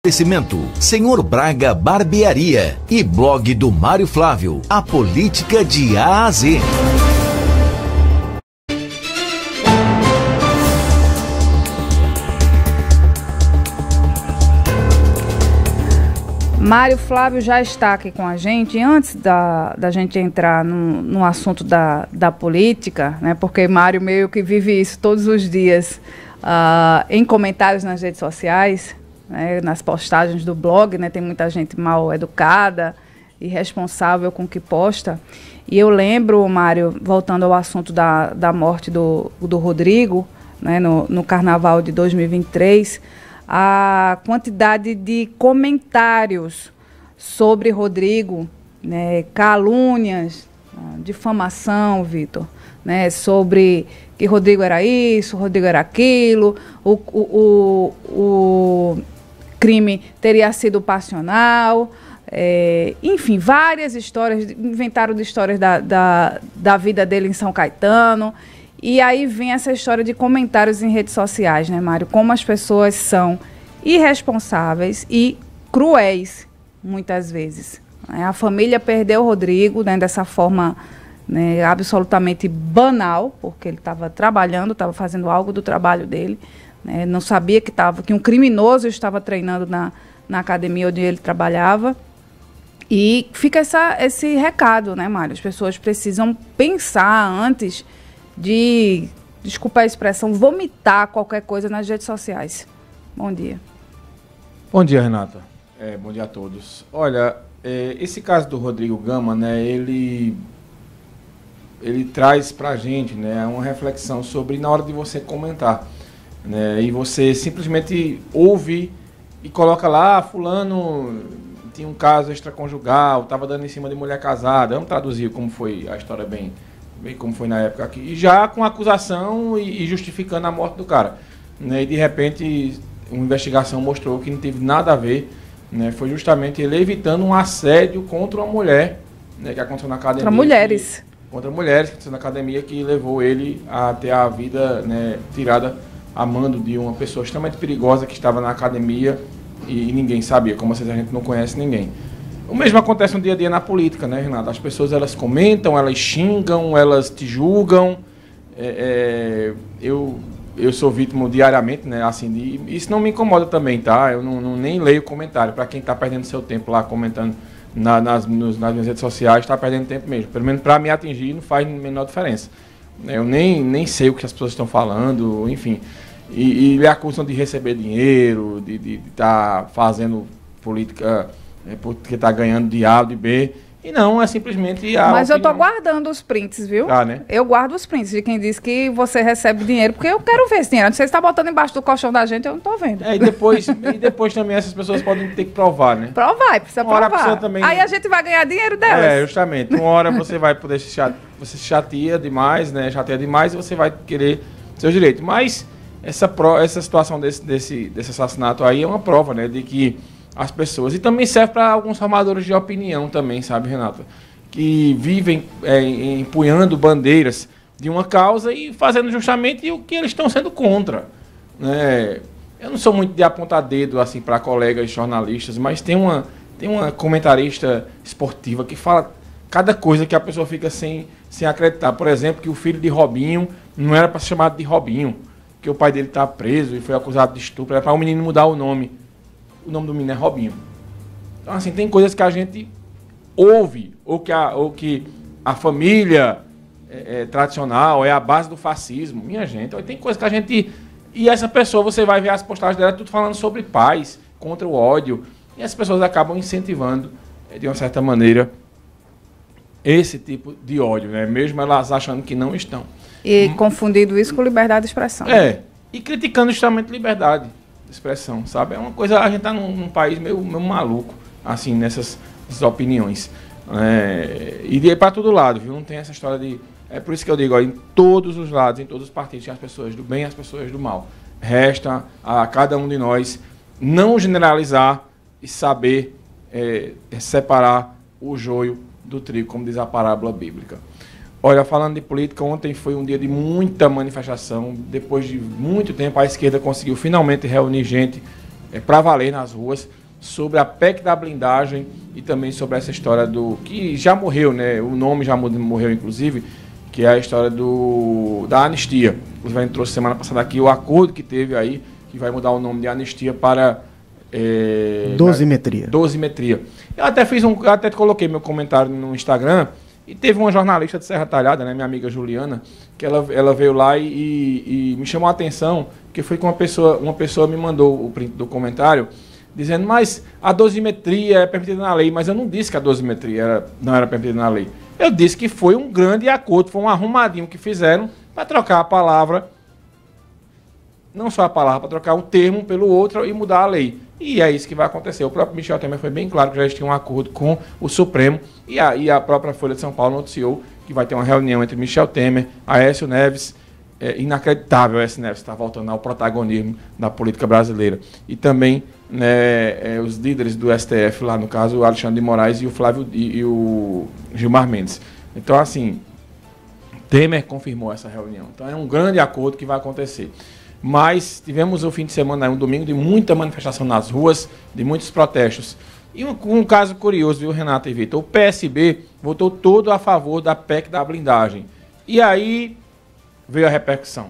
Oferecimento, Senhor Braga Barbearia e blog do Mário Flávio, a política de A a Z. Mário Flávio já está aqui com a gente. Antes da gente entrar no assunto da política, né, porque Mário meio que vive isso todos os dias em comentários nas redes sociais, né, nas postagens do blog, né, tem muita gente mal educada, irresponsável com o que posta. E eu lembro, Mário, voltando ao assunto da morte do Rodrigo, né, no Carnaval de 2023, a quantidade de comentários sobre Rodrigo, né, calúnias, difamação, Vitor, né, sobre que Rodrigo era isso, Rodrigo era aquilo, o crime teria sido passional, enfim, várias histórias, inventaram de histórias da vida dele em São Caetano. E aí vem essa história de comentários em redes sociais, né, Mário? Como as pessoas são irresponsáveis e cruéis, muitas vezes. A família perdeu o Rodrigo, né, dessa forma, né, absolutamente banal, porque ele estava trabalhando, estava fazendo algo do trabalho dele, né, não sabia que um criminoso estava treinando na academia onde ele trabalhava. E fica esse recado, né, Mário? As pessoas precisam pensar antes de, desculpa a expressão, vomitar qualquer coisa nas redes sociais. Bom dia. Bom dia, Renata. Bom dia a todos. Olha, esse caso do Rodrigo Gama, né, ele traz pra gente, né, uma reflexão sobre na hora de você comentar, né, e você simplesmente ouve e coloca lá, fulano tinha um caso extraconjugal, estava dando em cima de mulher casada. Vamos traduzir como foi a história bem como foi na época aqui, e já com acusação e justificando a morte do cara, né? E de repente uma investigação mostrou que não teve nada a ver, né? Foi justamente ele evitando um assédio contra uma mulher, né, que aconteceu na academia. Contra mulheres que aconteceu na academia, que levou ele a ter a vida, né, tirada a mando de uma pessoa extremamente perigosa que estava na academia e ninguém sabia, como vocês, a gente não conhece ninguém. O mesmo acontece no dia a dia na política, né, Renato? As pessoas, elas comentam, elas xingam, elas te julgam. Eu sou vítima diariamente, né, assim, isso não me incomoda também, tá? Eu nem leio comentário. Para quem está perdendo seu tempo lá comentando nas minhas redes sociais, está perdendo tempo mesmo. Pelo menos para me atingir não faz a menor diferença. Eu nem sei o que as pessoas estão falando, enfim. E me acusam de receber dinheiro, de estar fazendo política porque está ganhando de A ou de B. E não, é simplesmente a Mas opinião. eu tô guardando os prints, viu? Né? Eu guardo os prints de quem diz que você recebe dinheiro, porque eu quero ver esse dinheiro. Você está botando embaixo do colchão da gente, eu não tô vendo. E depois também essas pessoas podem ter que provar, né? Provar, precisa uma hora provar. A pessoa também... Aí a gente vai ganhar dinheiro delas. Justamente. Uma hora você vai poder você se chateia demais, né? Chateia demais e você vai querer seus direitos. Mas essa situação desse assassinato aí é uma prova, né? De que as pessoas, e também serve para alguns formadores de opinião também, sabe, Renata? Que vivem empunhando bandeiras de uma causa e fazendo justamente o que eles estão sendo contra, né? Eu não sou muito de apontar dedo assim para colegas jornalistas, mas tem uma comentarista esportiva que fala cada coisa que a pessoa fica sem acreditar. Por exemplo, que o filho de Robinho não era para ser chamado de Robinho, que o pai dele está preso e foi acusado de estupro, era para o menino mudar o nome. O nome do menino é Robinho. Então, assim, tem coisas que a gente ouve, ou que a família tradicional é a base do fascismo. Minha gente, tem coisas que a gente... E essa pessoa, você vai ver as postagens dela, tudo falando sobre paz, contra o ódio. E as pessoas acabam incentivando, de uma certa maneira, esse tipo de ódio, né? Mesmo elas achando que não estão. E confundindo isso com liberdade de expressão. E criticando justamente liberdade de expressão, sabe? É uma coisa, a gente tá num país meio maluco, assim, nessas opiniões. E para todo lado, viu? Não tem essa história de... É por isso que eu digo, em todos os lados, em todos os partidos, tem as pessoas do bem e as pessoas do mal. Resta a cada um de nós não generalizar e saber separar o joio do trigo, como diz a parábola bíblica. Olha, falando de política, ontem foi um dia de muita manifestação. Depois de muito tempo, a esquerda conseguiu finalmente reunir gente para valer nas ruas, sobre a PEC da blindagem e também sobre essa história que já morreu, né? O nome já morreu, inclusive, que é a história da anistia. Inclusive, a gente trouxe semana passada aqui o acordo que teve aí, que vai mudar o nome de anistia para... dosimetria. Eu até coloquei meu comentário no Instagram, e teve uma jornalista de Serra Talhada, né, minha amiga Juliana, que ela veio lá e me chamou a atenção, que foi que uma pessoa me mandou o print do comentário, dizendo, mas a dosimetria é permitida na lei, mas eu não disse que a dosimetria não era permitida na lei. Eu disse que foi um grande acordo, foi um arrumadinho que fizeram para trocar a palavra, não só a palavra, para trocar o termo pelo outro e mudar a lei. E é isso que vai acontecer. O próprio Michel Temer foi bem claro que já existia um acordo com o Supremo, e a própria Folha de São Paulo noticiou que vai ter uma reunião entre Michel Temer, Aécio Neves. Inacreditável, Aécio Neves está voltando ao protagonismo da política brasileira. E também, né, os líderes do STF, lá no caso, o Alexandre de Moraes e o Flávio e o Gilmar Mendes. Então, assim, Temer confirmou essa reunião. Então, é um grande acordo que vai acontecer. Mas tivemos o fim de semana, um domingo, de muita manifestação nas ruas, de muitos protestos. E um caso curioso, viu, Renata e Vitor? O PSB votou todo a favor da PEC da blindagem. E aí veio a repercussão.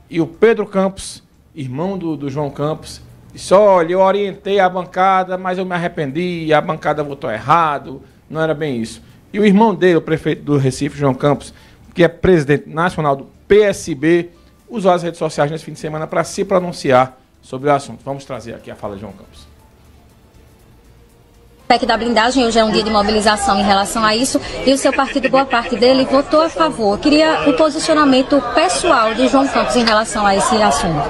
E o Pedro Campos, irmão do João Campos, disse, olha, eu orientei a bancada, mas eu me arrependi, a bancada votou errado, não era bem isso. E o irmão dele, o prefeito do Recife, João Campos, que é presidente nacional do PSB, usou as redes sociais nesse fim de semana para se pronunciar sobre o assunto. Vamos trazer aqui a fala de João Campos. PEC da blindagem, hoje é um dia de mobilização em relação a isso, e o seu partido, boa parte dele, votou a favor. Eu queria o posicionamento pessoal de João Campos em relação a esse assunto.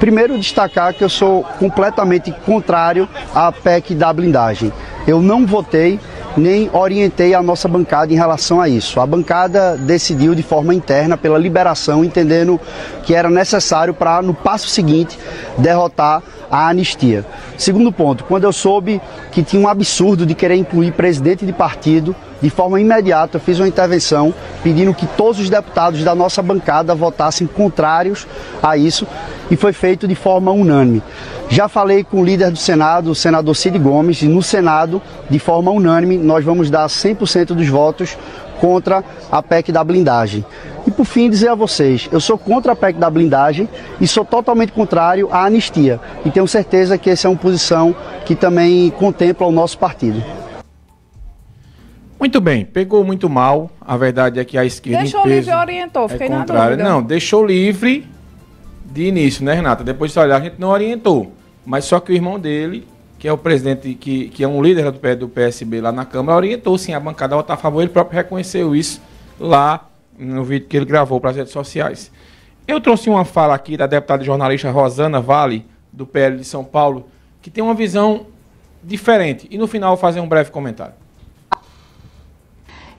Primeiro, destacar que eu sou completamente contrário à PEC da blindagem. Eu não votei, nem orientei a nossa bancada em relação a isso. A bancada decidiu de forma interna pela liberação, entendendo que era necessário para, no passo seguinte, derrotar a anistia. Segundo ponto, quando eu soube que tinha um absurdo de querer incluir presidente de partido, de forma imediata eu fiz uma intervenção pedindo que todos os deputados da nossa bancada votassem contrários a isso, e foi feito de forma unânime. Já falei com o líder do Senado, o senador Cid Gomes, e no Senado, de forma unânime, nós vamos dar 100% dos votos contra a PEC da blindagem. E por fim, dizer a vocês, eu sou contra a PEC da blindagem e sou totalmente contrário à anistia. E tenho certeza que essa é uma posição que também contempla o nosso partido. Muito bem, pegou muito mal. A verdade é que a esquerda deixou livre e orientou, fiquei na dúvida. Não, deixou livre de início, né, Renata? Depois de olhar, a gente não orientou. Mas só que o irmão dele, que é o presidente, que é um líder do PSB lá na Câmara, orientou sim a bancada a votar a favor. Ele próprio reconheceu isso lá no vídeo que ele gravou para as redes sociais. Eu trouxe uma fala aqui da deputada e jornalista Rosana Vale, do PL de São Paulo, que tem uma visão diferente. E no final eu vou fazer um breve comentário.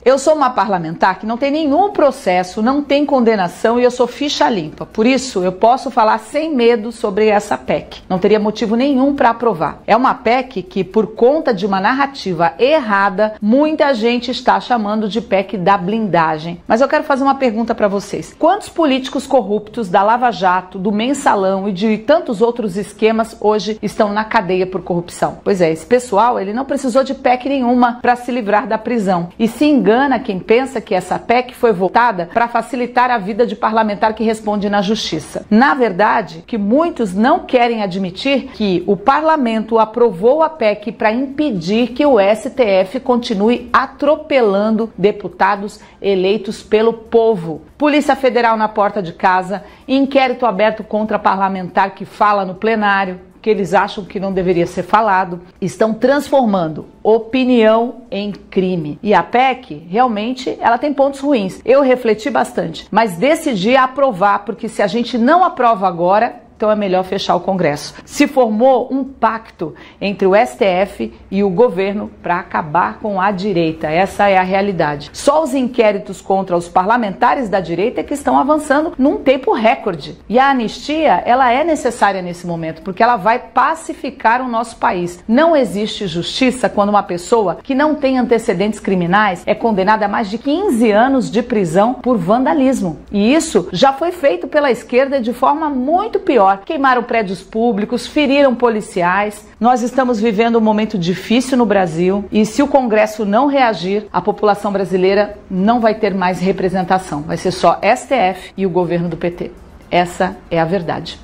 Eu sou uma parlamentar que não tem nenhum processo, não tem condenação e eu sou ficha limpa. Por isso, eu posso falar sem medo sobre essa PEC. Não teria motivo nenhum para aprovar. É uma PEC que, por conta de uma narrativa errada, muita gente está chamando de PEC da blindagem. Mas eu quero fazer uma pergunta para vocês. Quantos políticos corruptos da Lava Jato, do Mensalão e de tantos outros esquemas hoje estão na cadeia por corrupção? Pois é, esse pessoal, ele não precisou de PEC nenhuma para se livrar da prisão. E se engana quem pensa que essa PEC foi votada para facilitar a vida de parlamentar que responde na justiça. Na verdade, que muitos não querem admitir que o parlamento aprovou a PEC para impedir que o STF continue atropelando deputados eleitos pelo povo. Polícia Federal na porta de casa, inquérito aberto contra parlamentar que fala no plenário, que eles acham que não deveria ser falado, estão transformando opinião em crime. E a PEC, realmente, ela tem pontos ruins. Eu refleti bastante, mas decidi aprovar, porque se a gente não aprova agora, então é melhor fechar o Congresso. Se formou um pacto entre o STF e o governo para acabar com a direita. Essa é a realidade. Só os inquéritos contra os parlamentares da direita é que estão avançando num tempo recorde. E a anistia, ela é necessária nesse momento, porque ela vai pacificar o nosso país. Não existe justiça quando uma pessoa que não tem antecedentes criminais é condenada a mais de 15 anos de prisão por vandalismo. E isso já foi feito pela esquerda de forma muito pior. redor, queimaram prédios públicos, feriram policiais. Nós estamos vivendo um momento difícil no Brasil e se o Congresso não reagir, a população brasileira não vai ter mais representação. Vai ser só STF e o governo do PT. Essa é a verdade.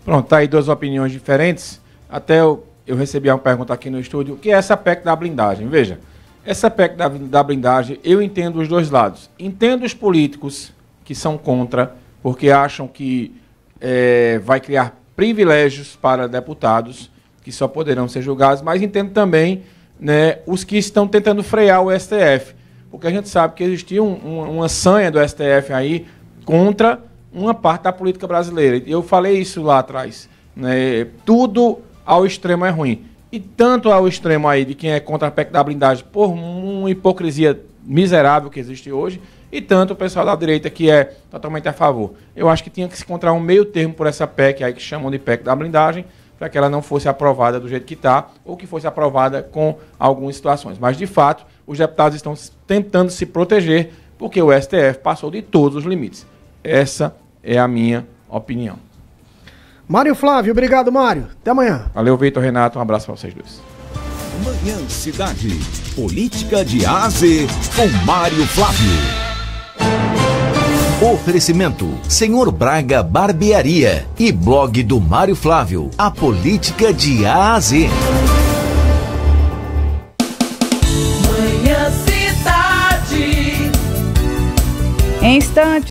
Pronto, tá aí duas opiniões diferentes. Até eu recebi uma pergunta aqui no estúdio, o que é essa PEC da blindagem? Veja, essa PEC da blindagem, eu entendo os dois lados. Entendo os políticos que são contra, porque acham que vai criar privilégios para deputados, que só poderão ser julgados, mas entendo também, né, os que estão tentando frear o STF, porque a gente sabe que existia uma sanha do STF aí contra uma parte da política brasileira. Eu falei isso lá atrás, né, tudo ao extremo é ruim. E tanto ao extremo aí de quem é contra a PEC da blindagem por uma hipocrisia miserável que existe hoje, e tanto o pessoal da direita que é totalmente a favor. Eu acho que tinha que se encontrar um meio termo por essa PEC aí que chamam de PEC da blindagem, para que ela não fosse aprovada do jeito que está, ou que fosse aprovada com algumas situações. Mas, de fato, os deputados estão tentando se proteger, porque o STF passou de todos os limites. Essa é a minha opinião. Mário Flávio, obrigado, Mário. Até amanhã. Valeu, Vitor, Renato. Um abraço para vocês dois. Manhã Cidade. Política de A a Z com Mário Flávio. Oferecimento: Senhor Braga Barbearia e blog do Mário Flávio. A política de A a Z. Manhã Cidade. Em instante.